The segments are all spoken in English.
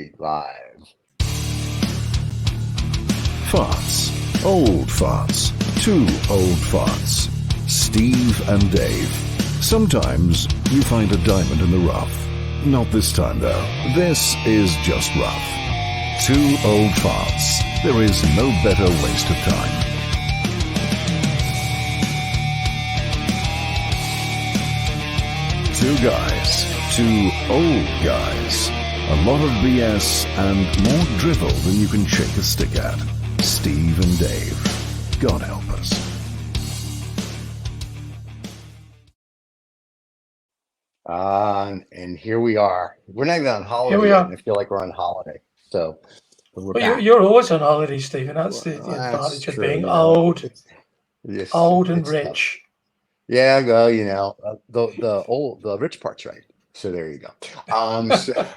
3 live. Farts. Old farts. 2 old farts. Steve and Dave. Sometimes you find a diamond in the rough. Not this time though. This is just rough. 2 old farts. There is no better waste of time. Two guys. 2 old guys. A lot of BS and more drivel than you can shake a stick at. Steve and Dave. God help us. And here we are. We're not even on holiday Here we yet, are. and I feel like we're on holiday. So we're But back. you're always on holiday, Stephen. That's the Well, that's advantage of true, being you know. old, Yes, old and it's tough. rich. Yeah, well, you know, the rich part's right. So there you go. So,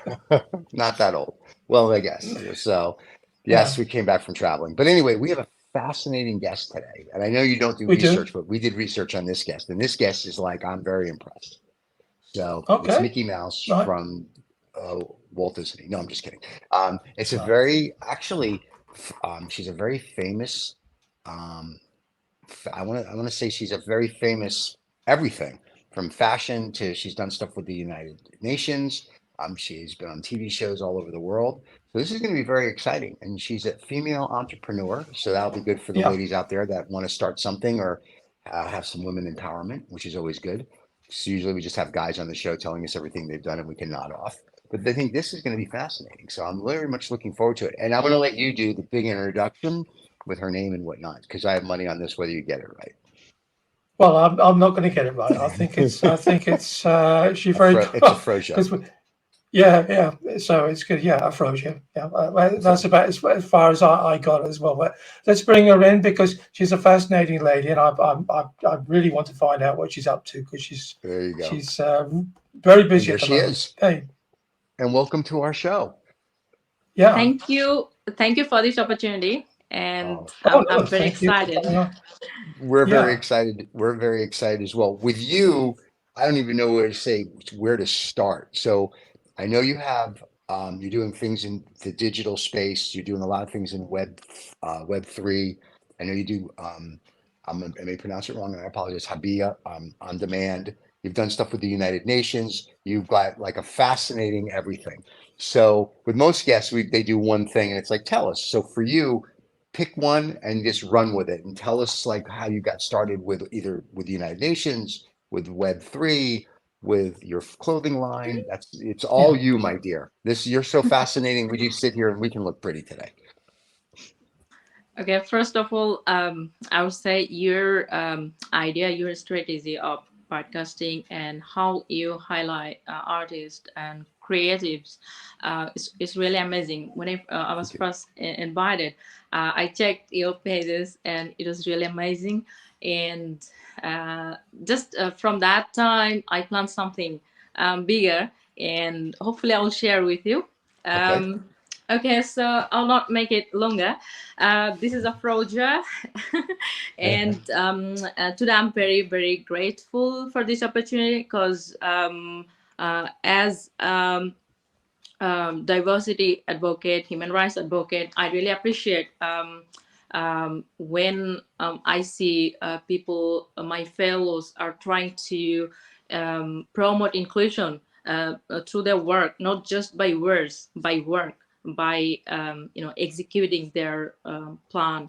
not that old. Well, I guess. So, yes, Yeah, we came back from traveling. But anyway, we have a fascinating guest today. And I know you don't do we do. research, but we did research on this guest. And this guest is like, I'm very impressed. So it's Okay, Mickey Mouse right. from Walt Disney. No, I'm just kidding. It's a Right. very, actually, she's a very famous, um, I want to say she's a very famous everything from fashion to she's done stuff with the United Nations. She's been on TV shows all over the world. So this is going to be very exciting. And she's a female entrepreneur. So that'll be good for the Yeah. ladies out there that want to start something or have some women empowerment, which is always good. So usually we just have guys on the show telling us everything they've done and we can nod off. But I think this is going to be fascinating. So I'm very much looking forward to it. And I'm going to let you do the big introduction with her name and whatnot, because I have money on this whether you get it right. Well, I'm not going to get it right. I think it's she's very It's Afroja. because yeah. So it's good. Yeah, Afroja. Yeah, well, that's about as far as I got as well. But let's bring her in because she's a fascinating lady, and I really want to find out what she's up to because There you go. she's very And busy there at the she moment. is. Hey, And welcome to our show. yeah. Thank you for this opportunity, and Oh, no, I'm very thank you. excited. we're very Yeah. excited. We're very excited as well. With you, I don't even know where to start. So I know you have you're doing things in the digital space. You're doing a lot of things in Web3. I know you do I may pronounce it wrong and I apologize. Habia on demand. You've done stuff with the United Nations. You've got like a fascinating everything. So with most guests, they do one thing and it's like, tell us. So for you, pick one and just run with it and tell us like how you got started with either with the United Nations, with Web3, with your clothing line. It's all you, my dear. You're so fascinating. We just sit here and we can look pretty today. Okay, first of all, I would say your idea, your strategy of podcasting and how you highlight artists and creatives is really amazing. When I was first invited, I checked your pages and it was really amazing. And just from that time, I planned something bigger, and hopefully I'll share with you. Okay. Okay, so I'll not make it longer. This is Afroja, and today I'm very, very grateful for this opportunity because as diversity advocate, human rights advocate, I really appreciate when I see people, my fellows, are trying to promote inclusion through their work, not just by words, by work, by executing their plan.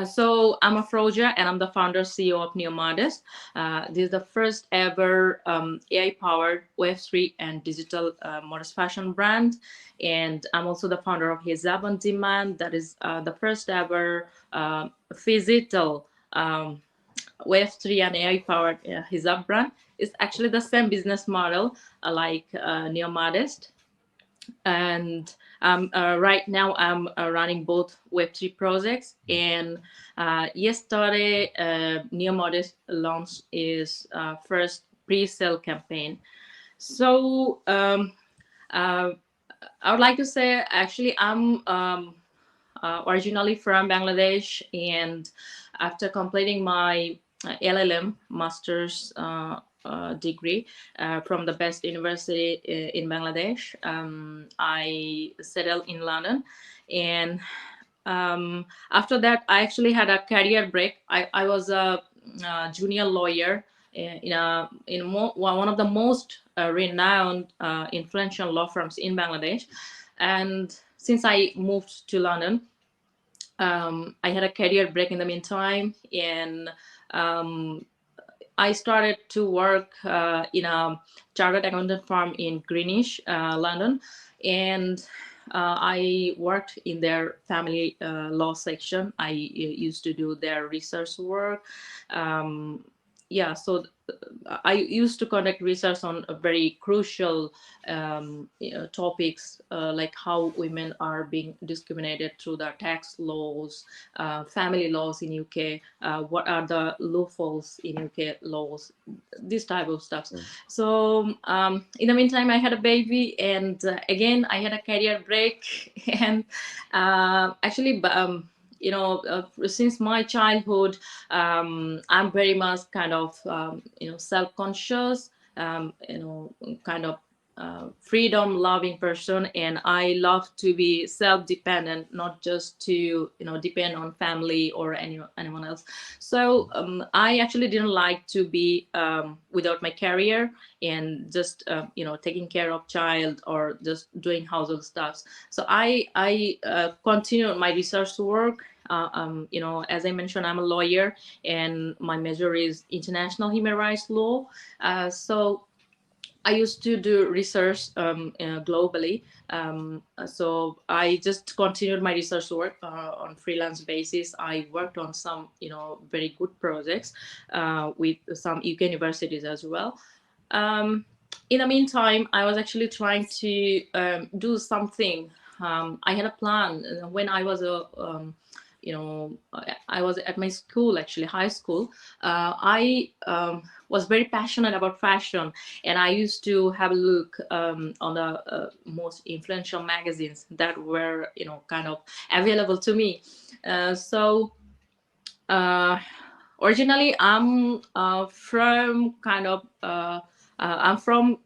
So I'm Afroja, and I'm the founder CEO of NEOMODEST. This is the first ever AI-powered Web3 and digital modest fashion brand. And I'm also the founder of Hijab on Demand. That is the first ever Phygital Web3 and AI-powered Hijab brand. It's actually the same business model like NEOMODEST. And right now I'm running both Web3 projects, and yesterday NEOMODEST launched its first pre-sale campaign. So I would like to say, actually, I'm originally from Bangladesh, and after completing my LLM, Master's degree from the best university in Bangladesh. I settled in London, and after that, I actually had a career break. I was a junior lawyer one of the most renowned, influential law firms in Bangladesh. And since I moved to London, I had a career break in the meantime, and I started to work in a chartered accountant firm in Greenwich, London, and I worked in their family law section. I used to do their research work. Yeah, so I used to conduct research on a very crucial topics like how women are being discriminated through the tax laws, family laws in UK, what are the loopholes in UK laws, this type of stuff. So in the meantime, I had a baby, and again, I had a career break, and actually, since my childhood, I'm very much kind of self-conscious, kind of freedom loving person, and I love to be self-dependent, not just to depend on family or anyone else. So I actually didn't like to be without my career and just taking care of child or just doing household stuff. So I continued my research work. As I mentioned, I'm a lawyer, and my major is international human rights law. So I used to do research globally. So I just continued my research work on freelance basis. I worked on some, very good projects with some UK universities as well. In the meantime, I was actually trying to do something. I had a plan when I was I was at my school, actually high school. I was very passionate about fashion, and I used to have a look on the most influential magazines that were kind of available to me. So originally I'm from I'm from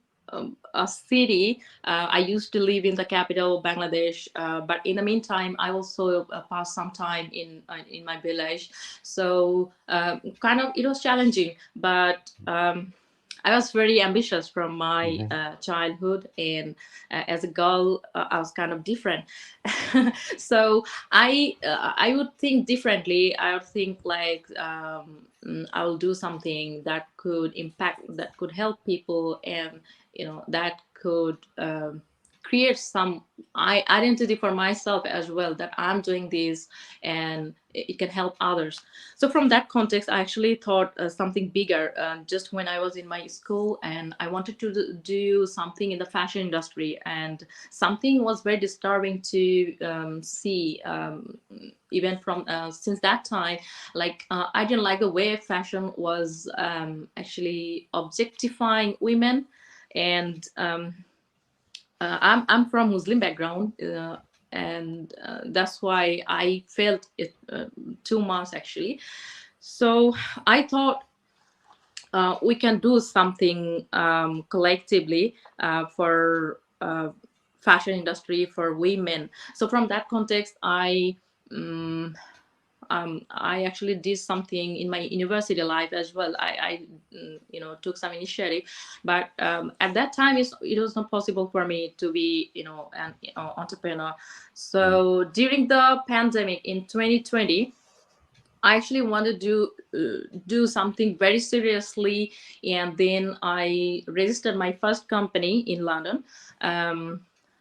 a city. I used to live in the capital, Bangladesh, but in the meantime, I also passed some time in my village. So kind of it was challenging, but I was very ambitious from my childhood, and as a girl, I was kind of different. So I would think differently. I would think like I will do something that could impact, that could help people, and that could create some identity for myself as well, that I'm doing this and it can help others. So from that context, I actually thought something bigger just when I was in my school, and I wanted to do something in the fashion industry, and something was very disturbing to see even from since that time. Like I didn't like the way fashion was actually objectifying women. And I'm from Muslim background, and that's why I felt it too much actually. So I thought we can do something collectively for fashion industry for women. So from that context, I actually did something in my university life as well. I took some initiative, but at that time it was not possible for me to be an entrepreneur. So during the pandemic in 2020, I actually wanted to do something very seriously, and then I registered my first company in London.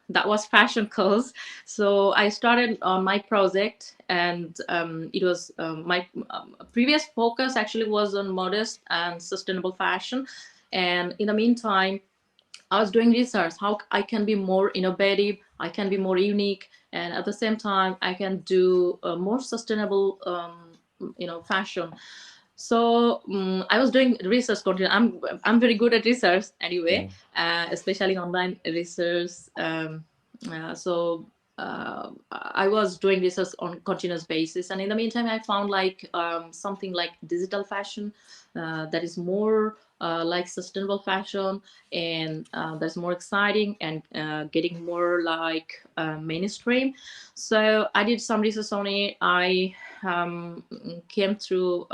That was Fashion Course. So I started on my project, and it was my previous focus actually was on modest and sustainable fashion. And in the meantime, I was doing research how I can be more innovative, I can be more unique, and at the same time I can do more sustainable fashion. So I was doing research content. I'm very good at research anyway, especially online research. So I was doing research on continuous basis, and in the meantime I found like something like digital fashion that is more like sustainable fashion, and that's more exciting and getting more like mainstream. So I did some research on it. I came through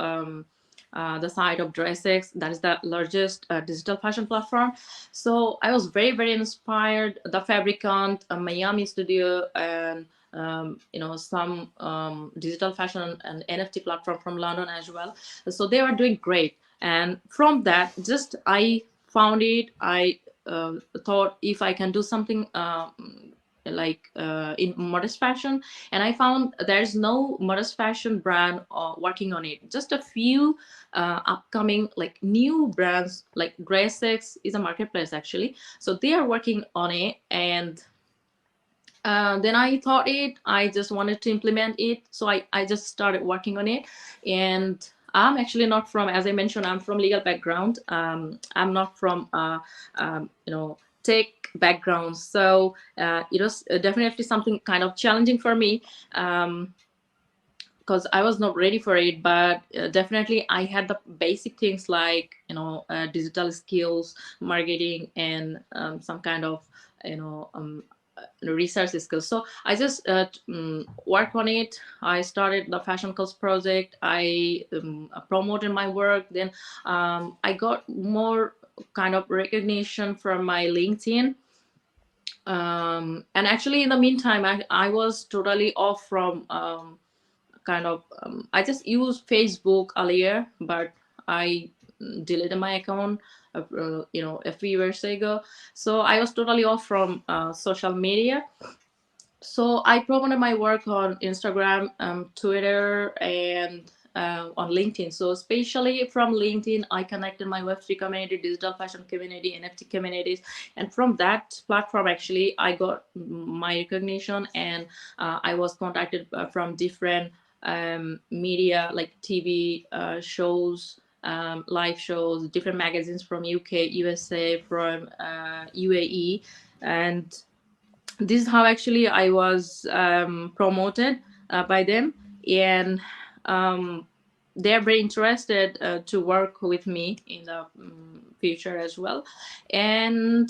the site of DressX, that is the largest digital fashion platform. So I was very, very inspired. The Fabricant, a Miami studio, and some digital fashion and NFT platform from London as well. So they were doing great. And from that, just I found it. I thought if I can do something in modest fashion, and I found there's no modest fashion brand working on it. Just a few upcoming like new brands, like DressX is a marketplace actually, so they are working on it. And then I thought I just wanted to implement it, so I just started working on it. And I'm actually not from, as I mentioned, I'm from legal background. I'm not from tech background, so it was definitely something kind of challenging for me, because I was not ready for it. But definitely I had the basic things like digital skills, marketing, and some kind of research skills. So I just work on it. I started the Fashion Cults project. I promoted my work. Then I got more kind of recognition from my LinkedIn. And actually, in the meantime, I was totally off from I just used Facebook earlier, but I deleted my account a few years ago. So I was totally off from social media. So I promoted my work on Instagram, Twitter, and on LinkedIn. So especially from LinkedIn, I connected my Web3 community, digital fashion community, NFT communities. And from that platform, actually, I got my recognition, and I was contacted from different media like TV shows, live shows, different magazines from UK, USA, from UAE. And this is how actually I was promoted by them. And they're very interested to work with me in the future as well. And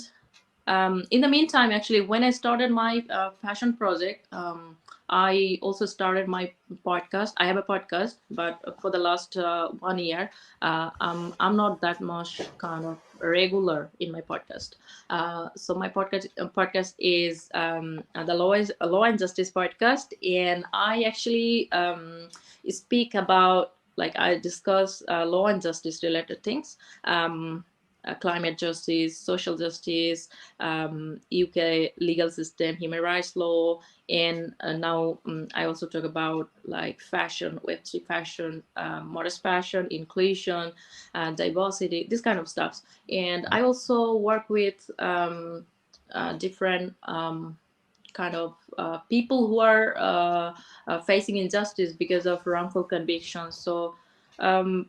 in the meantime, actually, when I started my fashion project, I also started my podcast. I have a podcast, but for the last 1 year, I'm not that much kind of regular in my podcast. So my podcast is the Law and Justice podcast, and I actually speak about, like, I discuss law and justice related things. Climate justice, social justice, UK legal system, human rights law, and now I also talk about like fashion, Web3 fashion, modest fashion, inclusion, diversity, this kind of stuff. And I also work with different kind of people who are facing injustice because of wrongful convictions. So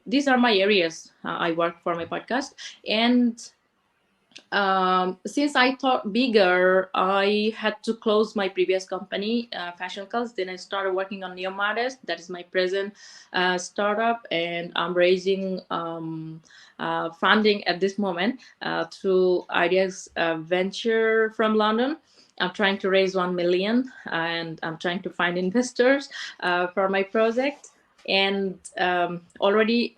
these are my areas I work for my podcast. And since I thought bigger, I had to close my previous company, Fashion Cults. Then I started working on NEOMODEST. That is my present startup, and I'm raising funding at this moment through Ideas Venture from London. I'm trying to raise 1 million, and I'm trying to find investors for my project. And already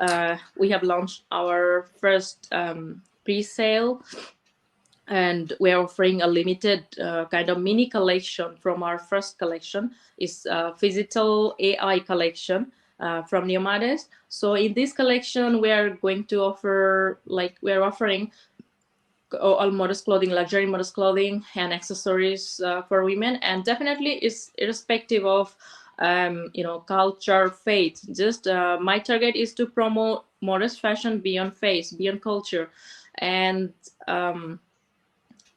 we have launched our first pre-sale, and we're offering a limited kind of mini collection from our first collection. Is Phygital AI collection from NEOMODEST. So in this collection, we are going to offer, like, we're offering all modest clothing, luxury modest clothing, and accessories for women. And definitely it's irrespective of culture, faith. Just my target is to promote modest fashion beyond faith, beyond culture, and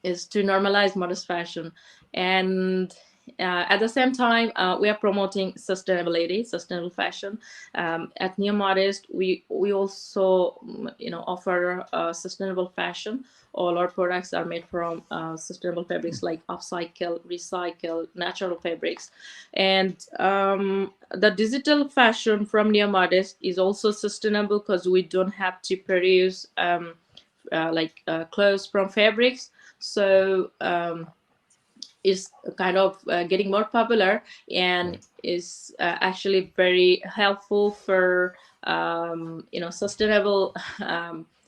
is to normalize modest fashion. And at the same time, we are promoting sustainability, sustainable fashion. At NEOMODEST, we also offer sustainable fashion. All our products are made from sustainable fabrics like upcycle, recycle, natural fabrics. And the digital fashion from NEOMODEST is also sustainable because we don't have to produce clothes from fabrics. So is kind of getting more popular, and is actually very helpful for sustainable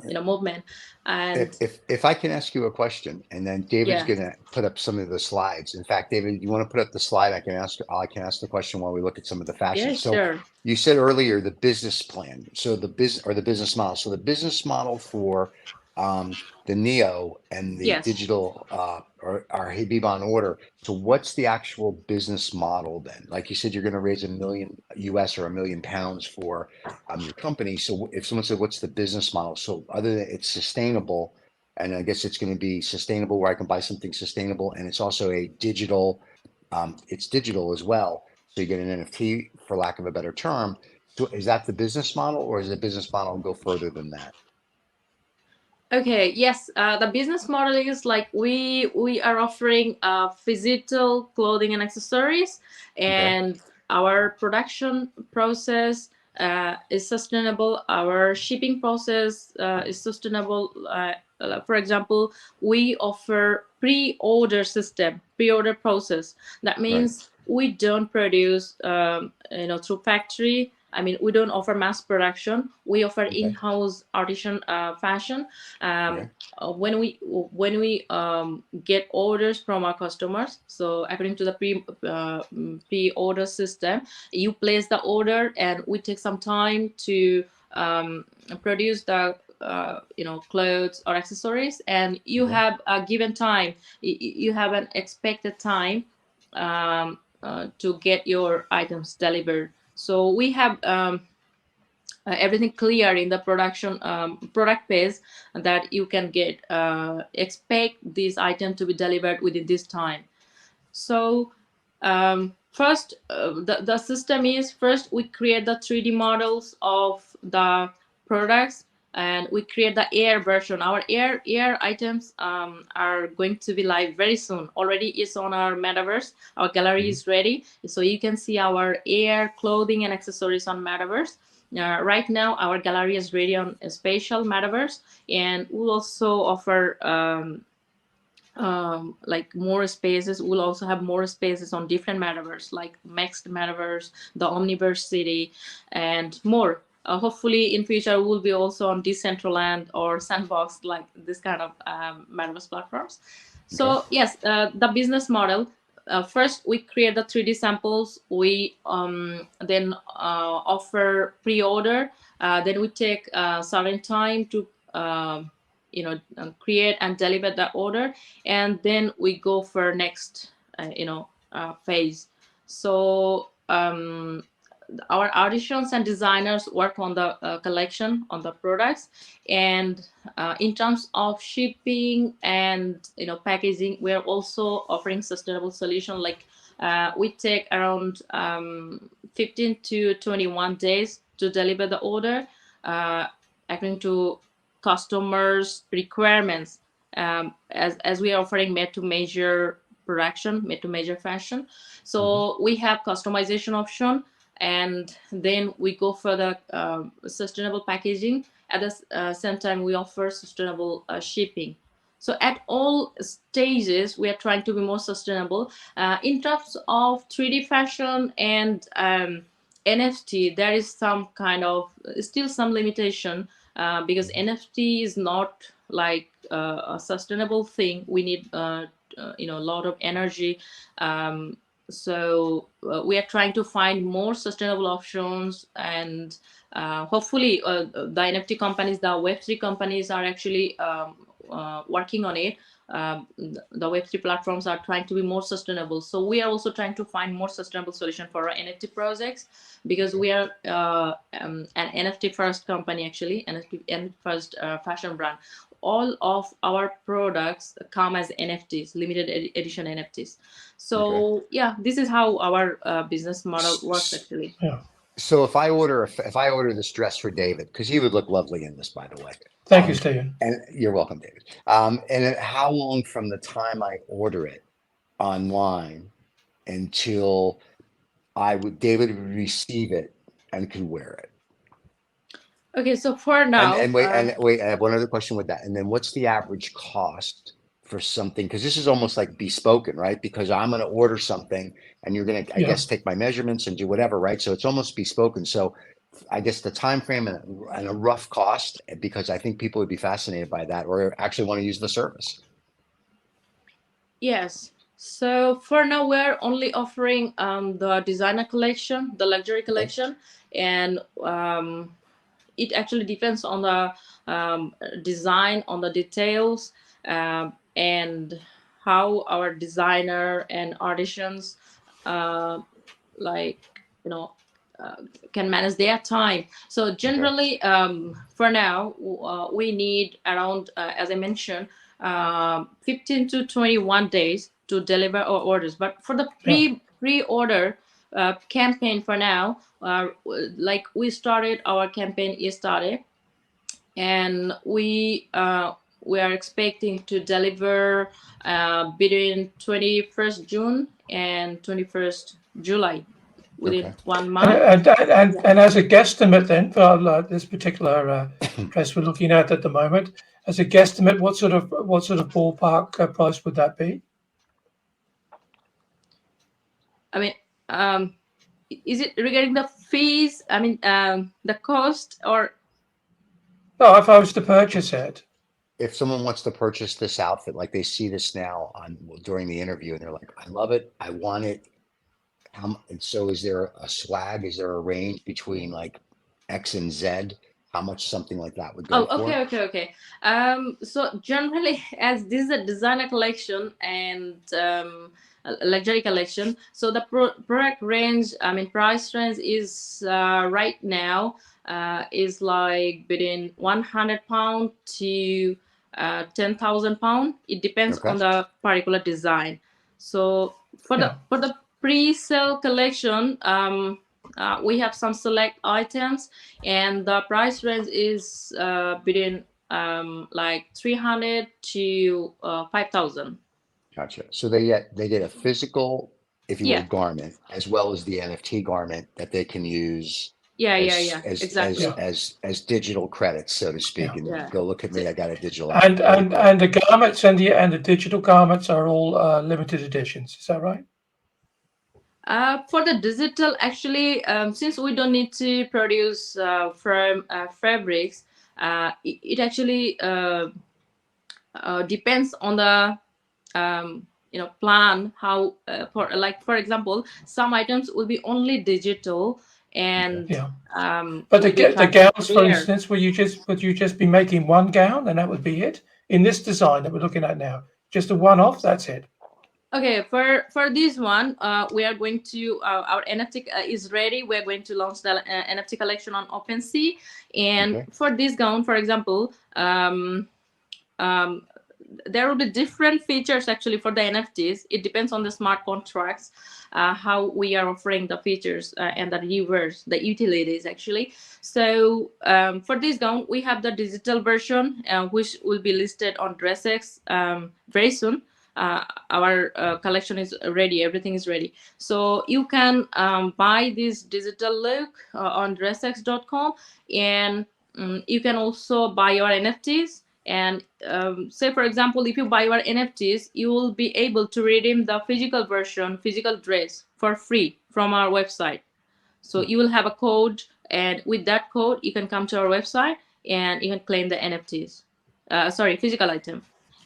movement. And If I can ask you a question, and then David's yeah, going to put up some of the slides. In fact, David, you want to put up the slide? I can ask the question while we look at some of the fashion. yeah, So sure. you said earlier the business plan. So the business model. So the business model for the Neo and the Yes. digital or Hijab on order. So what's the actual business model then? Like you said, you're going to raise $1 million US or £1 million for your company. So if someone said, what's the business model? So other than it's sustainable, and I guess it's going to be sustainable where I can buy something sustainable, and it's also a digital, it's digital as well. So you get an NFT, for lack of a better term. So is that the business model, or is the business model go further than that? Okay, yes, the business model is like we are offering physical clothing and accessories, Okay. and our production process is sustainable. Our shipping process is sustainable. For example, we offer pre-order system, pre-order process. That Right. means we don't produce, through factory. I mean, we don't offer mass production. We offer Okay. in-house artisan fashion. Okay. When we get orders from our customers, so according to the pre-order system, you place the order, and we take some time to produce the clothes or accessories, and you Okay. have a given time. You have an expected time to get your items delivered. So we have everything clear in the production product page, that you can get expect this item to be delivered within this time. So first, the system is, first we create the 3D models of the products, and we create the air version. Our air items are going to be live very soon. Already is on our metaverse. Our gallery is ready, so you can see our air clothing and accessories on metaverse. Right now our gallery is ready on a spatial metaverse, and we'll also offer like more spaces. We'll also have more spaces on different metaverse, like mixed metaverse, the omniverse city, and more. Hopefully in future we'll be also on Decentraland or Sandbox, like this kind of metaverse platforms. So Okay. yes, the business model, first we create the 3D samples. We then offer pre-order. Then we take a certain time to create and deliver the order, and then we go for next phase. So our artisans and designers work on the collection, on the products, and in terms of shipping and packaging, we are also offering sustainable solution. Like we take around 15 to 21 days to deliver the order, according to customers' requirements, as we are offering made to measure production, made to measure fashion. So we have customization option, and then we go for the sustainable packaging. At the same time, we offer sustainable shipping. So at all stages, we are trying to be more sustainable. In terms of 3D fashion and NFT, there is some kind of still some limitation, because NFT is not like a sustainable thing. We need a lot of energy. So we are trying to find more sustainable options, and hopefully the NFT companies, the Web3 companies are actually working on it. The Web3 platforms are trying to be more sustainable. So we are also trying to find more sustainable solution for our NFT projects, because we are an NFT first company, actually, NFT first fashion brand. All of our products come as NFTs, limited edition NFTs. So yeah, this is how our business model works, actually. Yeah. So if I order this dress for David, because he would look lovely in this, by the way. Thank you, Stephen. And you're welcome, David. How long from the time I order it online until David would receive it and could wear it? Okay, so for now, And wait, I have one other question with that. And then what's the average cost for something? Because this is almost like bespoken, right? Because I'm going to order something and you're going to, I Yeah. guess, take my measurements and do whatever, right? So it's almost bespoken. So I guess the time frame and a rough cost, because I think people would be fascinated by that or actually want to use the service. yes. So for now, we're only offering the designer collection, the luxury collection, and it actually depends on the design, on the details, and how our designer and artisans, like you know, uh, can manage their time. So generally, for now, we need around, as I mentioned, 15 to 21 days to deliver our orders. But for the pre-order campaign for now, like we started our campaign yesterday, and we are expecting to deliver between 21st June and 21st July, within 1 month. And as a guesstimate, then for this particular dress we're looking at the moment, as a guesstimate, what sort of ballpark price would that be? I mean, is it regarding the fees? I mean, the cost, or No, if I was to purchase it. If someone wants to purchase this outfit, like they see this now during the interview and they're like, I love it, I want it. And so is there a swag? Is there a range between like X and Z? How much something like that would go for? Okay. So generally, as this is a designer collection and a luxury collection, so the product range, I mean, price range is right now is like between £100 to £10,000. It depends on the particular design. So for the pre-sale collection, we have some select items, and the price range is between like 300 to 5,000. Gotcha. So they get a physical, if you will, Yeah. garment as well as the NFT garment that they can use. Exactly. As digital credits, so to speak. And go look at me, I got a digital. And the garments and the digital garments are all limited editions. Is that right? For the digital, actually, since we don't need to produce from fabrics, it actually depends on the plan. How for example, some items will be only digital, and but the gowns, for instance, would you just be making one gown and that would be it in this design that we're looking at now? Just a one-off. That's it. Okay, for this one, we are going to our NFT is ready. We're going to launch the NFT collection on OpenSea, and for this gown, for example, there will be different features actually for the NFTs. It depends on the smart contracts, how we are offering the features and the rewards, the utilities actually. So for this gown, we have the digital version, which will be listed on DressX very soon. Our collection is ready, everything is ready. So you can buy this digital look on dressx.com, and you can also buy your NFTs. And say, for example, if you buy your NFTs, you will be able to redeem the physical version, physical dress for free from our website. So you will have a code, and with that code, you can come to our website and you can claim the NFTs. Physical item.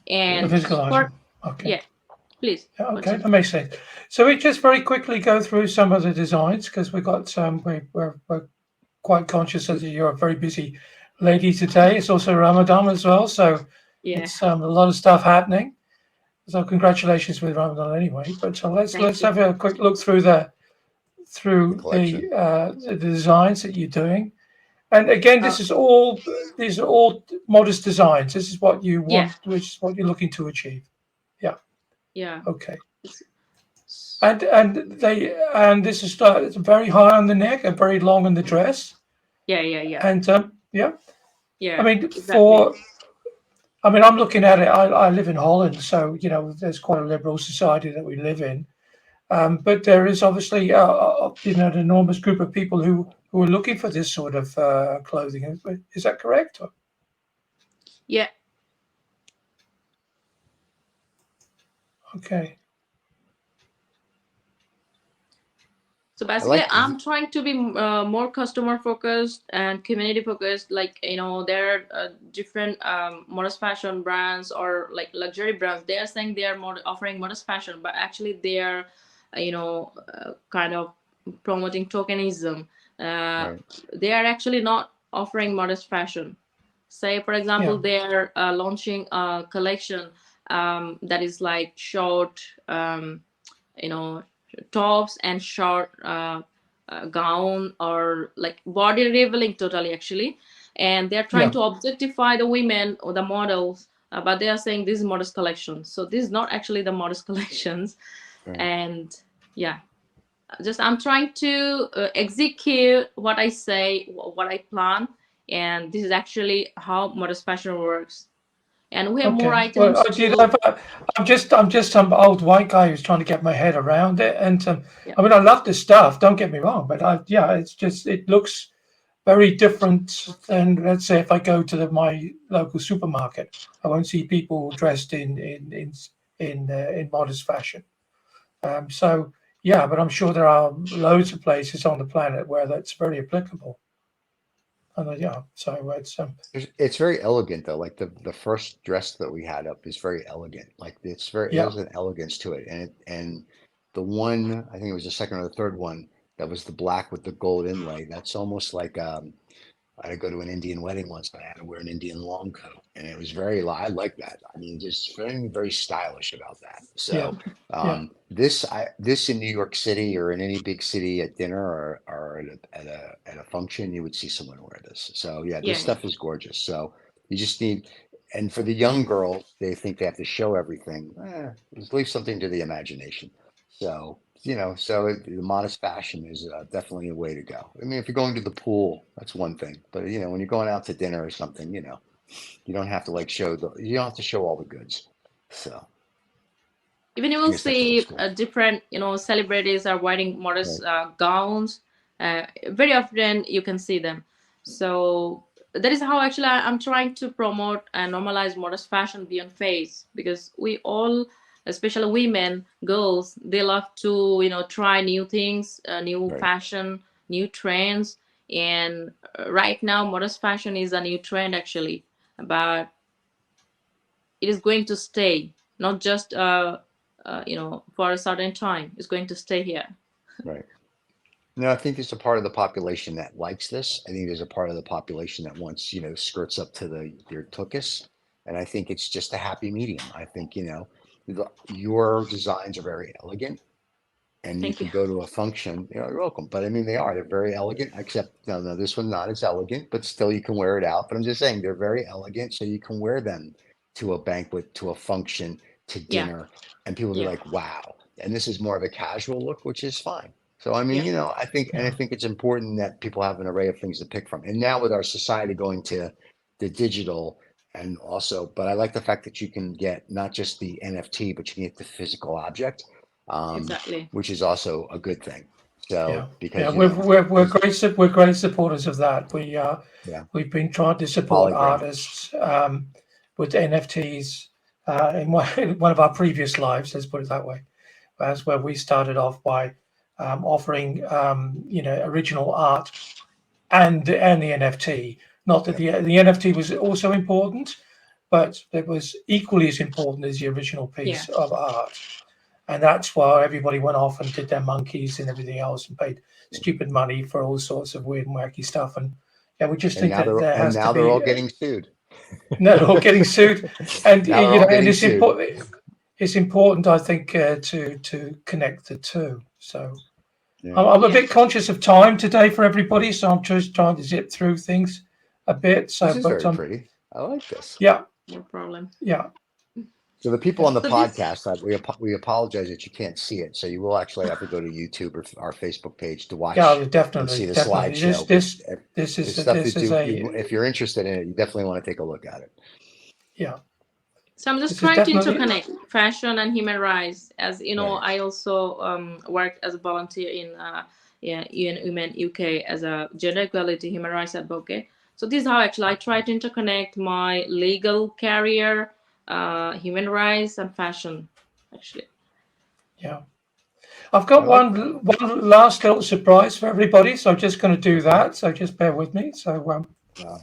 And the physical item. Okay. Yeah, please. Yeah, okay, that makes sense. So we just very quickly go through some of the designs, because we've got we're quite conscious that you're a very busy lady today. It's also Ramadan as well, so it's a lot of stuff happening. So congratulations with Ramadan anyway. But so let's have a quick look through the designs that you're doing. And again, these are all modest designs. This is what you want, which is what you're looking to achieve. Yeah. Okay. And this is it's very high on the neck and very long in the dress. Yeah. And Yeah. I mean, exactly. I'm looking at it. I live in Holland, so there's quite a liberal society that we live in. But there is obviously an enormous group of people who are looking for this sort of clothing. Is that correct? Yeah. Okay. So I basically, like I'm trying to be more customer focused and community focused. Like, there are different modest fashion brands or like luxury brands. They are saying they are offering modest fashion, but actually they are, kind of promoting tokenism. right. They are actually not offering modest fashion. Say, for example, Yeah. they're launching a collection that is like short, you know, tops and short gown, or like body revealing totally actually, and they're trying Yeah. to objectify the women or the models, but they are saying this is modest collections. So this is not actually the modest collections. Right. And yeah, just I'm trying to execute what I say, what I plan, and this is actually how modest fashion works. And we have more Okay. Well, items to. I'm just some old white guy who's trying to get my head around it. And Yeah, I mean, I love the stuff. Don't get me wrong, but it's just it looks very different than, let's say, if I go to my local supermarket, I won't see people dressed in modest fashion. So yeah, but I'm sure there are loads of places on the planet where that's very applicable. And yeah, so It's very elegant though. Like the first dress that we had up is very elegant. Like yeah, there's an elegance to it. And the one, I think it was the second or the third one, that was the black with the gold inlay. That's almost like I had to go to an Indian wedding once, and I had to wear an Indian long coat, and it was I like that. I mean, just very stylish about that. yeah, So yeah, this in New York City or in any big city at dinner or at a function, you would see someone wear this. So yeah, this yeah, yeah. stuff is gorgeous. So you just need, and for the young girls, they think they have to show everything. Just leave something to the imagination. So the modest fashion is definitely a way to go. I mean, if you're going to the pool, that's one thing. But when you're going out to dinner or something, you don't have to you don't have to show all the goods. So Even you I will guess that's old see school. different celebrities are wearing modest Right. gowns. Very often you can see them. So that is how actually I'm trying to promote and normalize modest fashion beyond face, because we all, especially women, girls, they love to try new things, new Right. fashion, new trends. And right now modest fashion is a new trend actually, but it is going to stay, not just for a certain time. It's going to stay here. Right. No, I think there's a part of the population that likes this. I think there's a part of the population that wants, skirts up to your tuchus. And I think it's just a happy medium. I think, your designs are very elegant, and you Thank you. can go to a function, you're welcome. But I mean, they're very elegant, except no, this one's not as elegant, but still you can wear it out. But I'm just saying they're very elegant. So you can wear them to a banquet, to a function, to Yeah, dinner, and people will be yeah, like, wow. And this is more of a casual look, which is fine. So, I mean, yeah, I yeah, think it's important that people have an array of things to pick from. And now with our society going to the digital, and also, but I like the fact that you can get not just the NFT, but you can get the physical object. Um, exactly. which is also a good thing. yeah, So yeah. because We're great supporters of that. yeah, We've been trying to support polygram, artists with NFTs in one of our previous lives. Let's put it that way. That's where we started off by offering original art and the NFT. Not that yep, the NFT was also important, but it was equally as important as the original Yeah, piece of art. And that's why everybody went off and did their monkeys and everything else and paid stupid money for all sorts of weird and wacky stuff. And yeah, we just think that there has to now they're all be getting sued. no or getting sued, and Now they're all and getting it's sued. important. It's important, I think, to connect the two. So Yeah, I'm a yeah. bit conscious of time today for everybody, so I'm just trying to zip through things a bit. this So, is but very pretty. I like this. yeah, No problem. yeah, So the people yeah, on the So this, podcast, we apologize that you can't see it. So you will actually have to go to YouTube or our Facebook page to yeah, watch and see definitely, the definitely. slideshow. But This is it's stuff this that is a if you're interested in it, you definitely want to take a look at it. yeah. So I'm just This is trying to definitely, interconnect fashion and human rights. As you know, Right. I also work as a volunteer in UN UK as a gender equality human rights advocate. So this is how actually I try to interconnect my legal career, human rights, and fashion. Actually, yeah. I've got I like one last little surprise for everybody, so I'm just going to do that. So just bear with me. So that.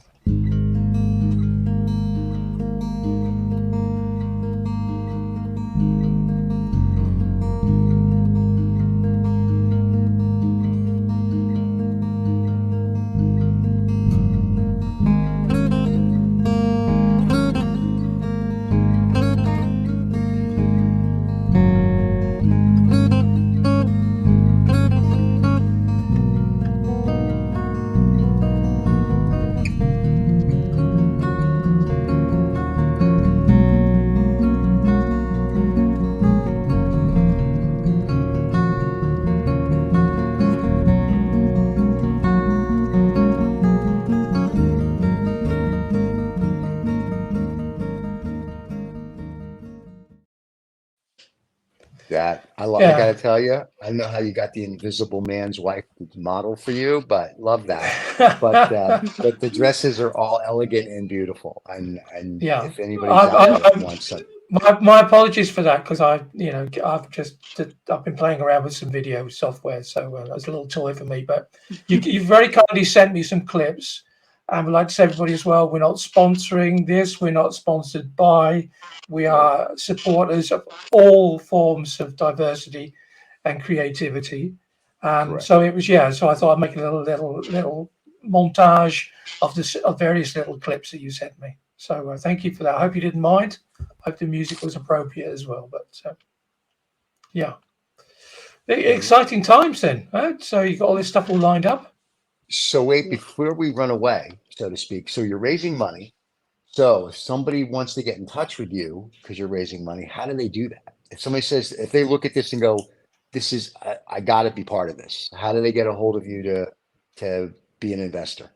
That I yeah. gotta tell you, I don't know how you got the invisible man's wife to model for you, but love that. But the dresses are all elegant and beautiful. And Yeah. if anybody's I, out I, there that I, wants some, my apologies for that because I've been playing around with some video software, so that's a little toy for me. But you very kindly sent me some clips, and we'd like to say everybody as well. We're not sponsoring this. We're not sponsored by. We right? are supporters of all forms of diversity and creativity. Correct. So it was So I thought I'd make a little montage of various little clips that you sent me. So thank you for that. I hope you didn't mind. I hope the music was appropriate as well. But yeah, And exciting times then. Huh? So you got all this stuff all lined up. so wait, before we run away, so to speak, so you're raising money. So if somebody wants to get in touch with you because you're raising money, how do they do that? If somebody says, if they look at this and go, this is, I got to be part of this. How do they get a hold of you to be an investor?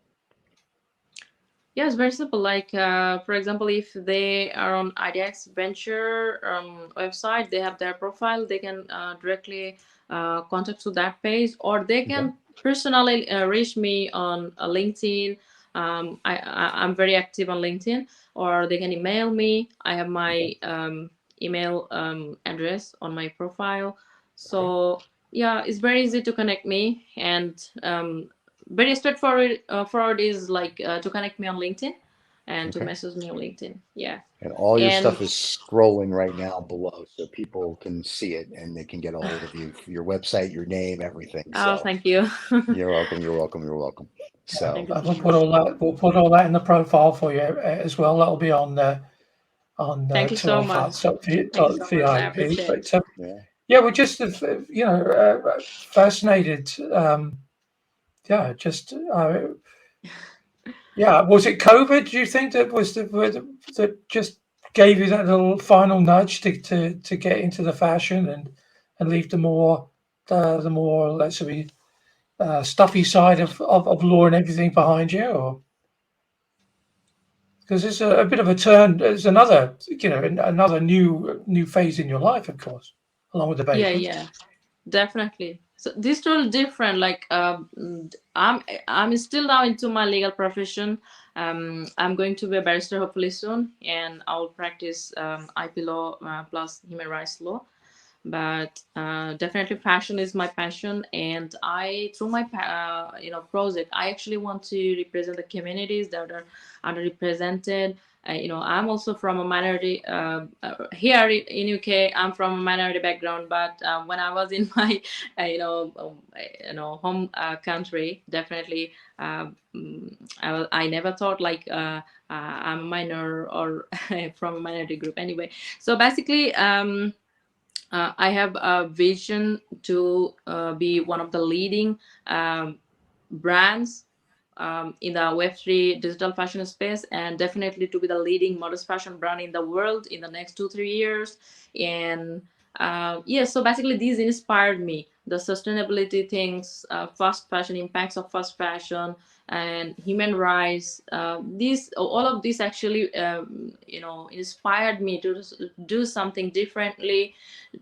yeah, it's very simple. Like, for example, if they are on IDX Venture website, they have their profile. They can directly contact to that page, or they Okay. can personally reach me on LinkedIn. I'm very active on LinkedIn, or they can email me. I have Okay. my email address on my profile. Okay. So yeah, it's very easy to connect me, and very straightforward. Forward is like to connect me on LinkedIn and to Okay. message me on LinkedIn. Yeah, And all your and stuff is scrolling right now below so people can see it and they can get a hold of you, your website, your name, everything. oh, So thank you. you're welcome. You're welcome. You're welcome. Thank So you so We'll put much. all that. We'll put all that in the profile for you as well. That'll be on Thank you so much. Thank you so much. I TLFarts.VIP. appreciate it. But yeah. yeah, we're just fascinated. Yeah, just yeah. Was it COVID? Do you think that was that just gave you that little final nudge to get into the fashion and leave the more, let's say, stuffy side of law and everything behind you, or because it's a bit of a turn. There's another, another new phase in your life, of course, along with the Yeah, baby. yeah, definitely. So this total different. Like I'm still now into my legal profession. I'm going to be a barrister hopefully soon, and I'll practice IP law plus human rights law. But definitely fashion is my passion, and I through my project I actually want to represent the communities that are underrepresented. I'm also from a minority here in UK. I'm from a minority background, but when I was in my home country, definitely I never thought like I'm a minor or from a minority group anyway. So basically I have a vision to be one of the leading brands in the Web3 digital fashion space, and definitely to be the leading modest fashion brand in the world in the next 2-3 years. And Yeah, so basically these inspired me, the sustainability things, fast fashion, impacts of fast fashion, and human rights. These, all of this actually inspired me to do something differently,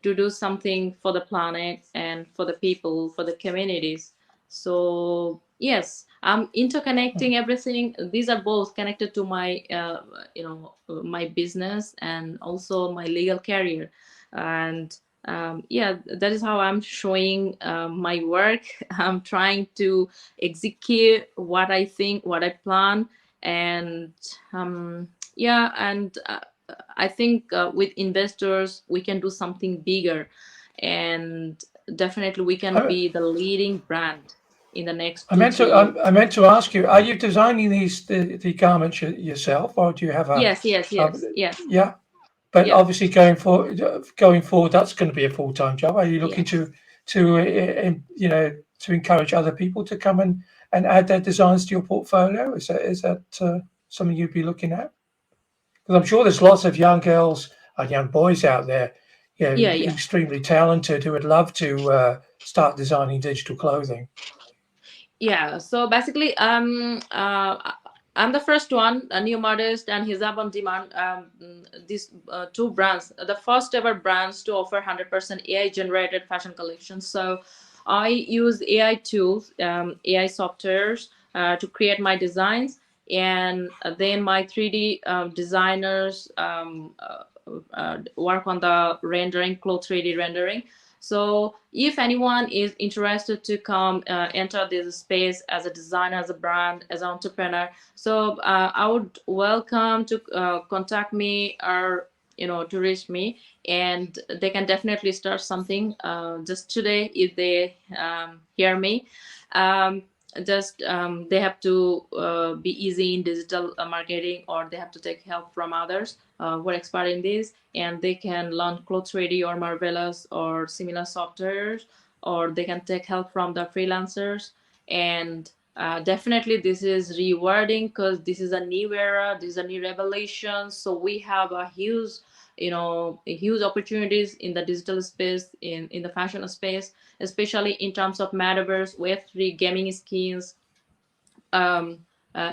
to do something for the planet and for the people, for the communities. So yes, I'm interconnecting everything. These are both connected to my my business and also my legal career. And yeah, that is how I'm showing my work. I'm trying to execute what I think, what I plan. And yeah, and I think with investors we can do something bigger, and definitely we can I, be the leading brand in the next I two meant to three years. I meant to ask you: are you designing the garments yourself, or do you have a? Yes, yes, yes, yes, Yeah, but yeah, obviously going forward, that's going to be a full-time job. Are you looking yes. to encourage other people to come and add their designs to your portfolio? Is that something you'd be looking at? Because I'm sure there's lots of young girls and young boys out there, Yeah, yeah. extremely talented who would love to start designing digital clothing. Yeah, so basically, I'm the first one, a new modest and Hijab on demand. These two brands, the first ever brands to offer 100% AI generated fashion collections. So I use AI tools, AI softwares to create my designs, and then my 3D designers work on the rendering, cloth 3D rendering. So if anyone is interested to come enter this space as a designer, as a brand, as an entrepreneur, so I would welcome to contact me, or to reach me, and they can definitely start something just today if they hear me. Um, just they have to be easy in digital marketing, or they have to take help from others who are expert in this, and they can learn Clothes Ready or Marvelous or similar softwares, or they can take help from the freelancers. And definitely this is rewarding, because this is a new era, this is a new revelation. So we have a huge, huge opportunities in the digital space, in the fashion space, especially in terms of metaverse, web3, gaming skins, um,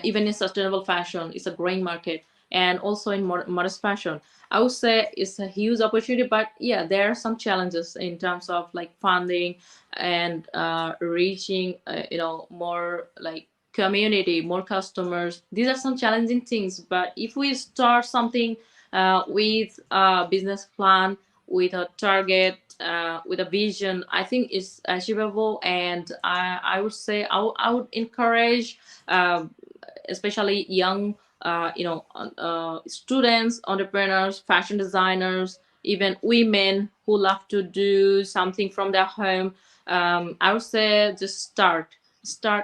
even in sustainable fashion. It's a growing market, and also in modest fashion. I would say it's a huge opportunity, but yeah, there are some challenges in terms of like funding and reaching, more like community, more customers. These are some challenging things, but if we start something with a business plan, with a target, with a vision, I think it's achievable. And I would say I would encourage, uh, especially young, students, entrepreneurs, fashion designers, even women who love to do something from their home. I would say just start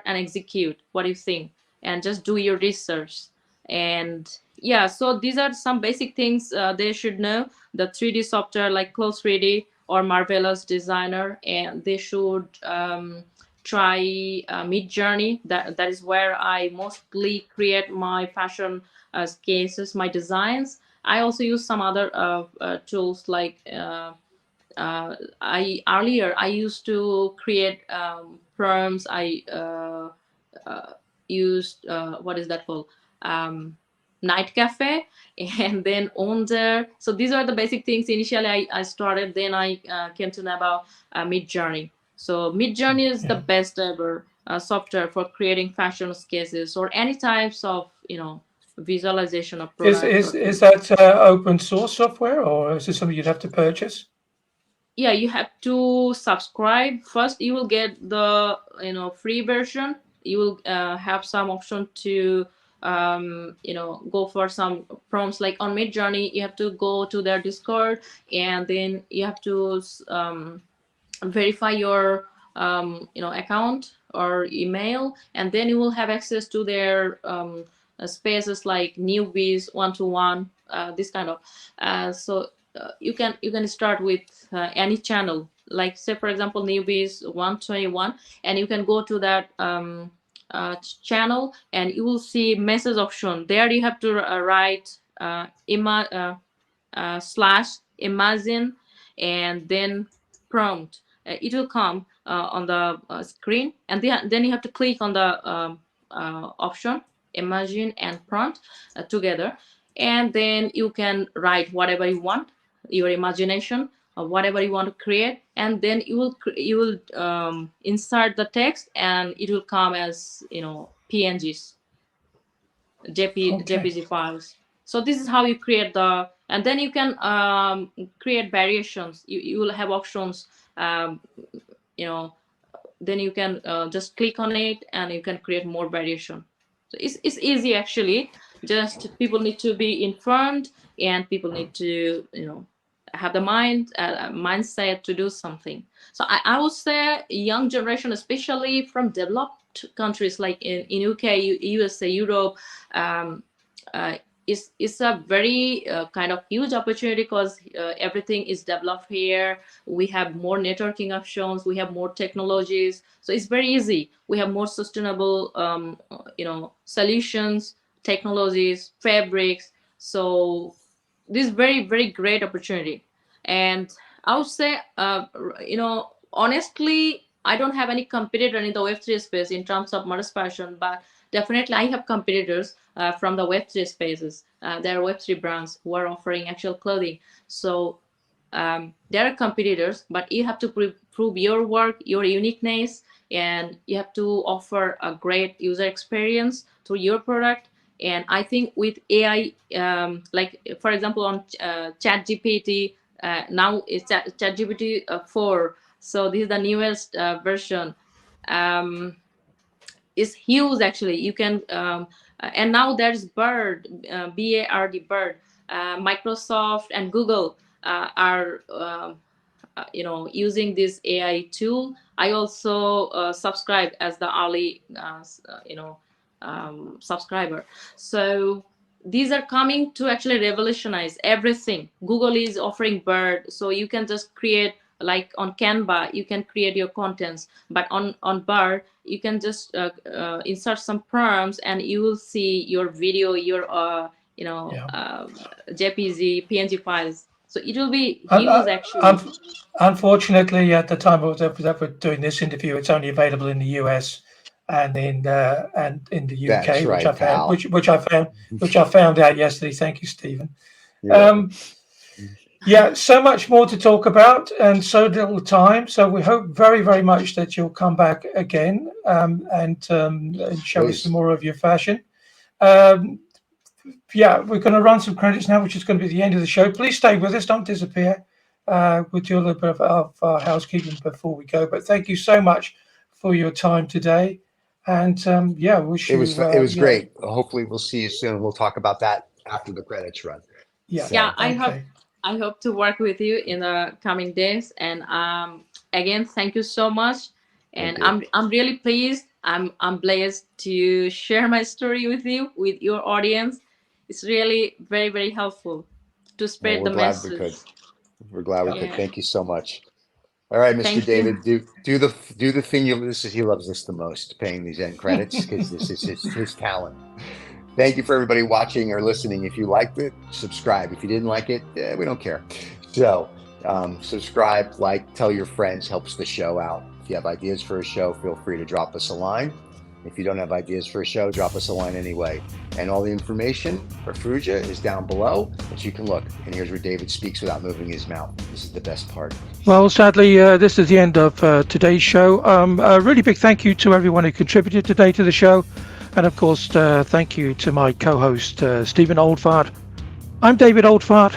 and execute. What do you think? And just do your research. And yeah, so these are some basic things they should know. The 3D software like Close 3D or Marvelous Designer, and they should try Mid Journey. That is where I mostly create my fashion cases, my designs. I also use some other tools like I used to create prompts. I used what is that called, night cafe, and then on there. So these are the basic things. Initially I started, then I came to know about Mid Journey. So Mid Journey is the Yeah. best ever software for creating fashion sketches or any types of visualization of Is products is or is that open source software, or is it something you'd have to purchase? yeah, you have to subscribe first. You will get the free version. You will have some option to go for some prompts. Like on Mid Journey, you have to go to their Discord, and then you have to verify your account or email, and then you will have access to their spaces like newbies, one-to-one, this kind of so you can start with any channel, like say for example newbies 121, and you can go to that channel, and you will see message option there. You have to write slash imagine, and then prompt. It will come on the screen, and then you have to click on the option imagine and prompt together, and then you can write whatever you want, your imagination, or whatever you want to create, and then you will insert the text, and it will come as PNGs, JPG files. So this is how you create and then you can create variations. You will have options, then you can just click on it and you can create more variation. So it's easy actually. Just people need to be informed, and people need to have the mindset to do something. So I would say young generation, especially from developed countries like in UK, USA, Europe, it's a very kind of huge opportunity, because everything is developed here. We have more networking options, we have more technologies, so it's very easy. We have more sustainable solutions, technologies, fabrics. So this is very, very great opportunity. And I would say honestly, I don't have any competitor in the Web3 space in terms of modest fashion, but definitely I have competitors from the Web3 spaces. There are Web3 brands who are offering actual clothing. So there are competitors, but you have to prove your work, your uniqueness, and you have to offer a great user experience to your product. And I think with AI, like for example on ChatGPT, now it's ChatGPT 4. So this is the newest version. It's huge actually. You can and now there's Bird, BARD, Bird. Microsoft and Google are using this AI tool. I also subscribe as the early subscriber. So these are coming to actually revolutionize everything. Google is offering Bird, so you can just create, like on Canva, you can create your contents, but on Bird, you can just insert some prompts, and you will see your video, your JPG, PNG files. So it will be huge actually. Unfortunately, at the time that we're doing this interview, it's only available in the US and in the UK, That's right, which I found out yesterday. Thank you, Stephen. Yeah, so much more to talk about and so little time. So we hope very, very much that you'll come back again and show us some more of your fashion. Yeah, we're going to run some credits now, which is going to be the end of the show. Please stay with us. Don't disappear. We'll do a little bit of housekeeping before we go. But thank you so much for your time today. And wish you... It was great. Hopefully we'll see you soon. We'll talk about that after the credits run. Yeah, so, I hope to work with you in the coming days. And again, thank you so much. And I'm really pleased. I'm blessed to share my story with you, with your audience. It's really very, very helpful to spread the message. We're glad we could. Thank you so much. All right, Mr. David, do the thing he loves this the most, paying these end credits, because this is his talent. Thank you for everybody watching or listening. If you liked it, subscribe. If you didn't like it, we don't care. So subscribe, like, tell your friends, helps the show out. If you have ideas for a show, feel free to drop us a line. If you don't have ideas for a show, drop us a line anyway. And all the information for Afroja is down below that you can look. And here's where David speaks without moving his mouth. This is the best part. Well, sadly, this is the end of today's show. A really big thank you to everyone who contributed today to the show. And of course, thank you to my co-host, Stephen Oldfart. I'm David Oldfart.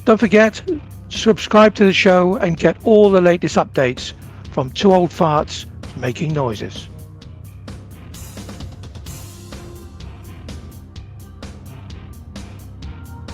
Don't forget to subscribe to the show and get all the latest updates from Two Old Farts Making Noises.